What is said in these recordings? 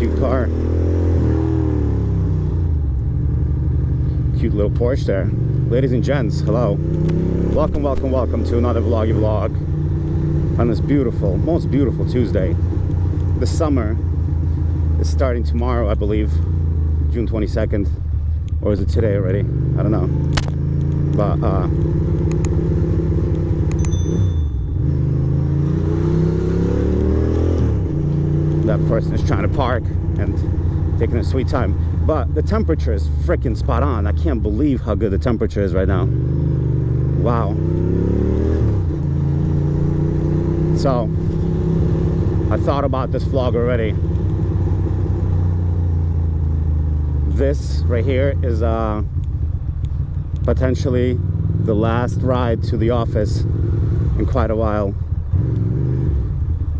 cute car. Cute little Porsche there. Ladies and gents, hello. Welcome, welcome, welcome to another vloggy vlog on this beautiful, most beautiful Tuesday. The summer is starting tomorrow, I believe, June 22nd. Or is it today already? I don't know. But, that person is trying to park and taking a sweet time. But the temperature is freaking spot on. I can't believe how good the temperature is right now. Wow. So, I thought about this vlog already. This right here is potentially the last ride to the office in quite a while.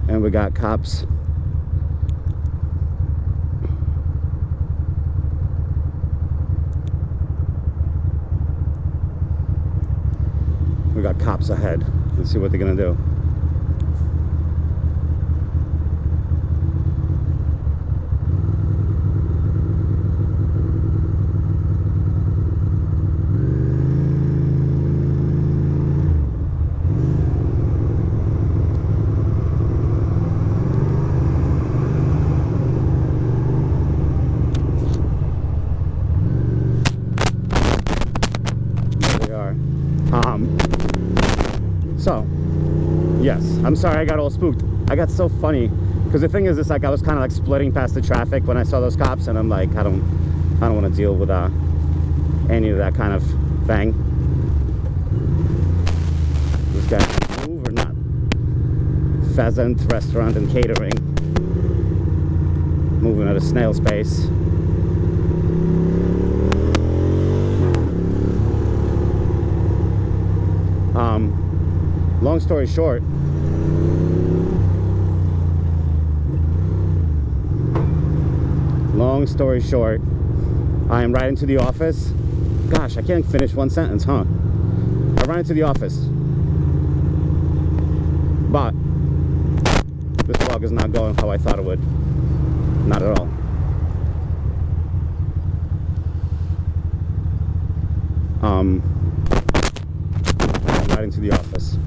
And we got cops. We got cops ahead. Let's see what they're gonna do. So, yes, I'm sorry I got all spooked. I got so funny because the thing is, it's like I was kind of like splitting past the traffic when I saw those cops, and I'm like, I don't want to deal with any of that kind of thing. This guy move or not? Pheasant Restaurant and Catering, moving at a snail's pace. Long story short, I am riding to the office. Gosh, I can't finish one sentence, huh? I ran into the office, but this vlog is not going how I thought it would. Not at all. Riding to the office,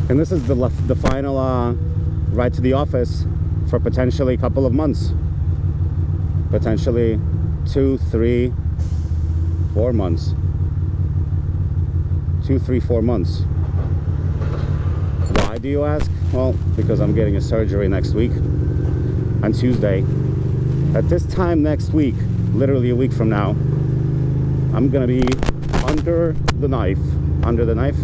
and this is the final ride to the office for potentially a couple of months, potentially 2, 3, 4 months. 2, 3, 4 months. Why do you ask? Well, because I'm getting a surgery next week on Tuesday. At this time next week, literally a week from now, I'm gonna be under the knife. Under the knife?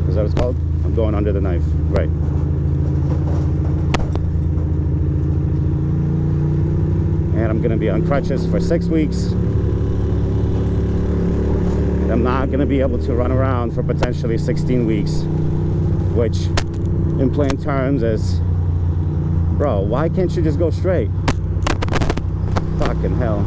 Is that what it's called? I'm going under the knife, right. And I'm gonna be on crutches for 6 weeks. And I'm not gonna be able to run around for potentially 16 weeks. Which, in plain terms, is, bro, why can't you just go straight? Fucking hell.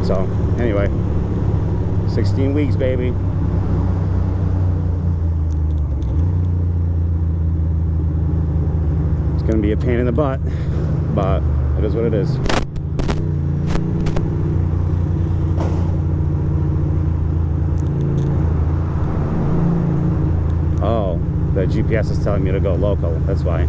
So, anyway, 16 weeks, baby. It's gonna be a pain in the butt, but it is what it is. Oh, the GPS is telling me to go local, that's why.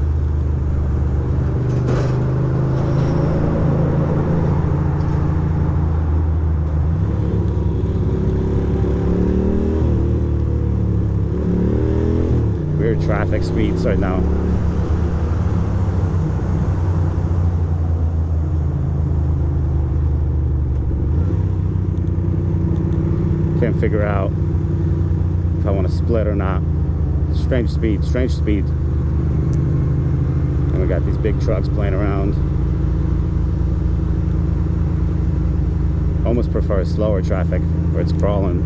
Traffic speeds right now. Can't figure out if I want to split or not. Strange speed. And we got these big trucks playing around. Almost prefer slower traffic where it's crawling.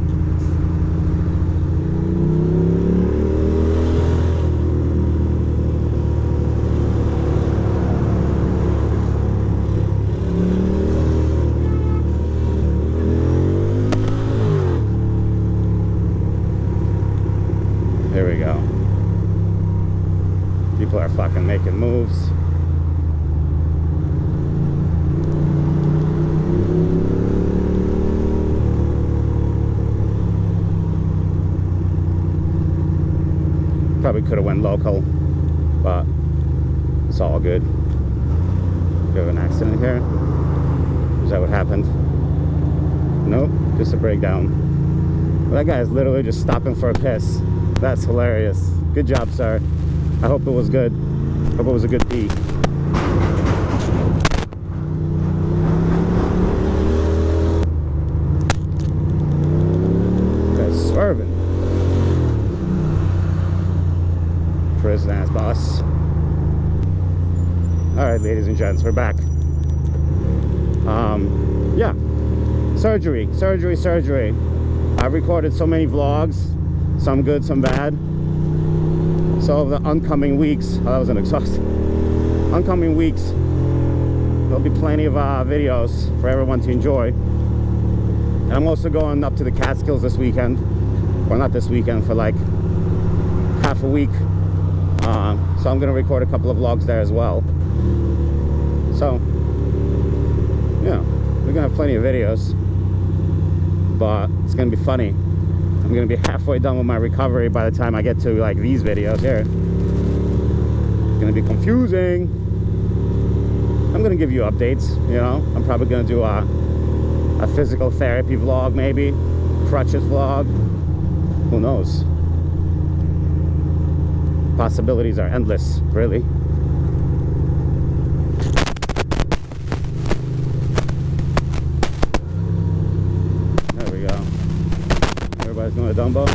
Here we go. People are fucking making moves. Probably could have went local, but it's all good. Do you have an accident here? Is that what happened? Nope, just a breakdown. Well, that guy is literally just stopping for a piss. That's hilarious. Good job, sir. I hope it was good. Hope it was a good pee. That's swerving. Prison ass boss. Alright, ladies and gents, we're back. Yeah. Surgery. I've recorded so many vlogs, some good, some bad. So the oncoming weeks, that was an exhaust. Oncoming weeks, there'll be plenty of videos for everyone to enjoy. And I'm also going up to the Catskills this weekend, or not this weekend, for like half a week. So I'm gonna record a couple of vlogs there as well. So yeah, we're gonna have plenty of videos, but it's gonna be funny. I'm gonna be halfway done with my recovery by the time I get to like these videos here. It's gonna be confusing. I'm gonna give you updates, you know. I'm probably gonna do a physical therapy vlog, maybe crutches vlog. Who knows? Possibilities are endless, really. There we go. Everybody's going to Dumbo.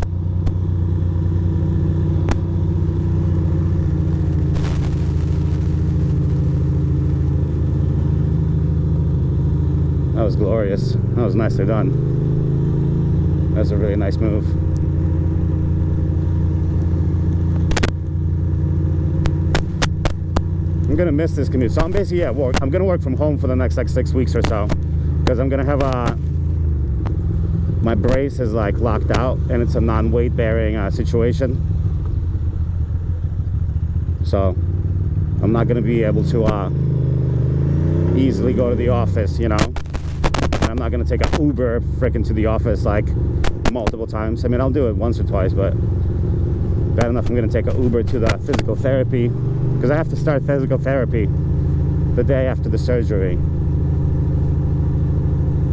That was glorious. That was nicely done. That's a really nice move. I'm gonna miss this commute. So I'm basically at work. I'm gonna work from home for the next like 6 weeks or so, because I'm gonna have my brace is like locked out, and it's a non-weight bearing situation. So I'm not gonna be able to easily go to the office, you know. And I'm not gonna take an Uber frickin' to the office like multiple times. I mean, I'll do it once or twice, but bad enough I'm gonna take an Uber to the physical therapy, because I have to start physical therapy the day after the surgery.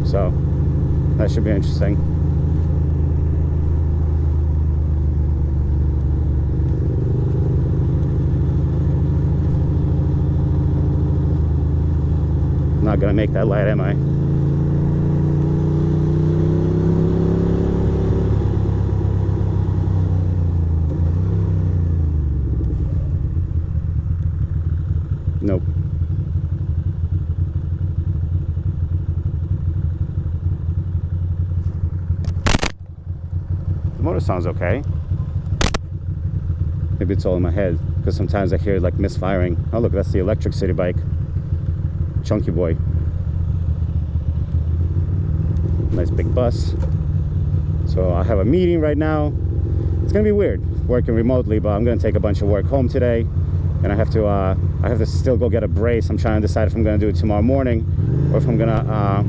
So that should be interesting. I'm not gonna make that light, am I? Nope. The motor sounds okay. Maybe it's all in my head, because sometimes I hear like misfiring. Oh look, that's the electric city bike. Chunky boy. Nice big bus. So I have a meeting right now. It's gonna be weird working remotely, but I'm gonna take a bunch of work home today. And I have to still go get a brace. I'm trying to decide if I'm gonna do it tomorrow morning or if I'm gonna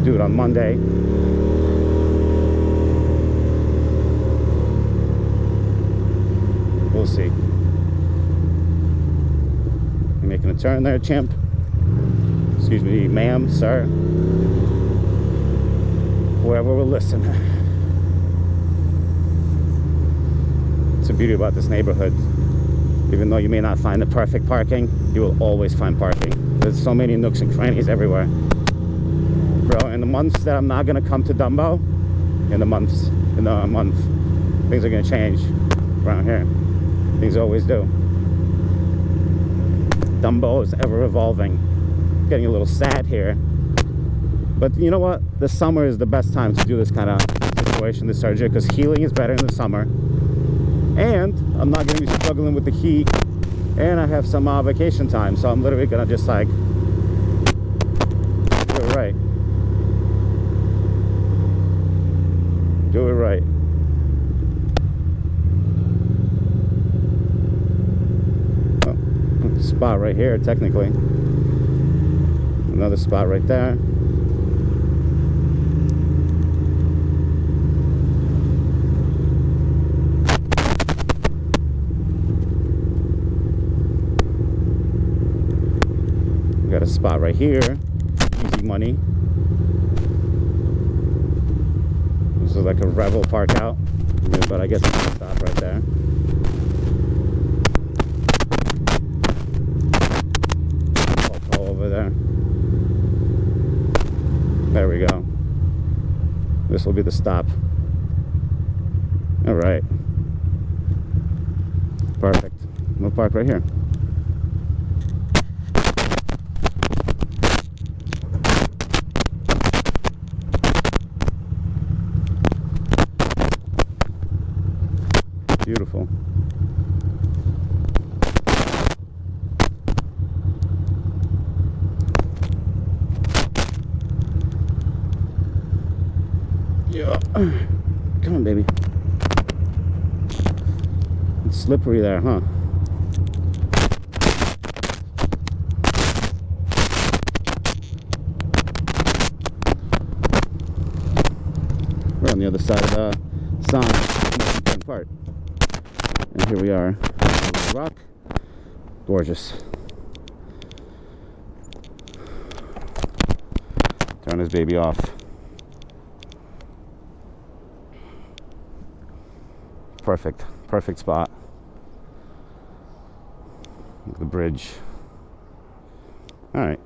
do it on Monday. We'll see. You making a turn there, champ? Excuse me, ma'am, sir. Whoever will listen. It's the beauty about this neighborhood. Even though you may not find the perfect parking, you will always find parking. There's so many nooks and crannies everywhere. Bro, in the months that I'm not gonna come to Dumbo, in a month, things are gonna change around here. Things always do. Dumbo is ever evolving. Getting a little sad here. But you know what? The summer is the best time to do this kind of situation, this surgery, because healing is better in the summer. And I'm not going to be struggling with the heat, and I have some vacation time, so I'm literally going to just like do it right. Do it right. spot right here, technically. Another spot right there. Got a spot right here. Easy money. This is like a Revel park out, but I guess it's gonna stop right there. Over there. There we go. This will be the stop. All right. Perfect. We'll park right here. Beautiful. Yeah. Come on, baby. It's slippery there, huh? We're on the other side of the sign, the most important part. And here we are. Rock. Gorgeous. Turn this baby off. Perfect. Perfect spot. Look at the bridge. Alright.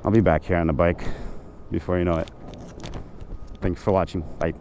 I'll be back here on the bike before you know it. Thanks for watching. Bye.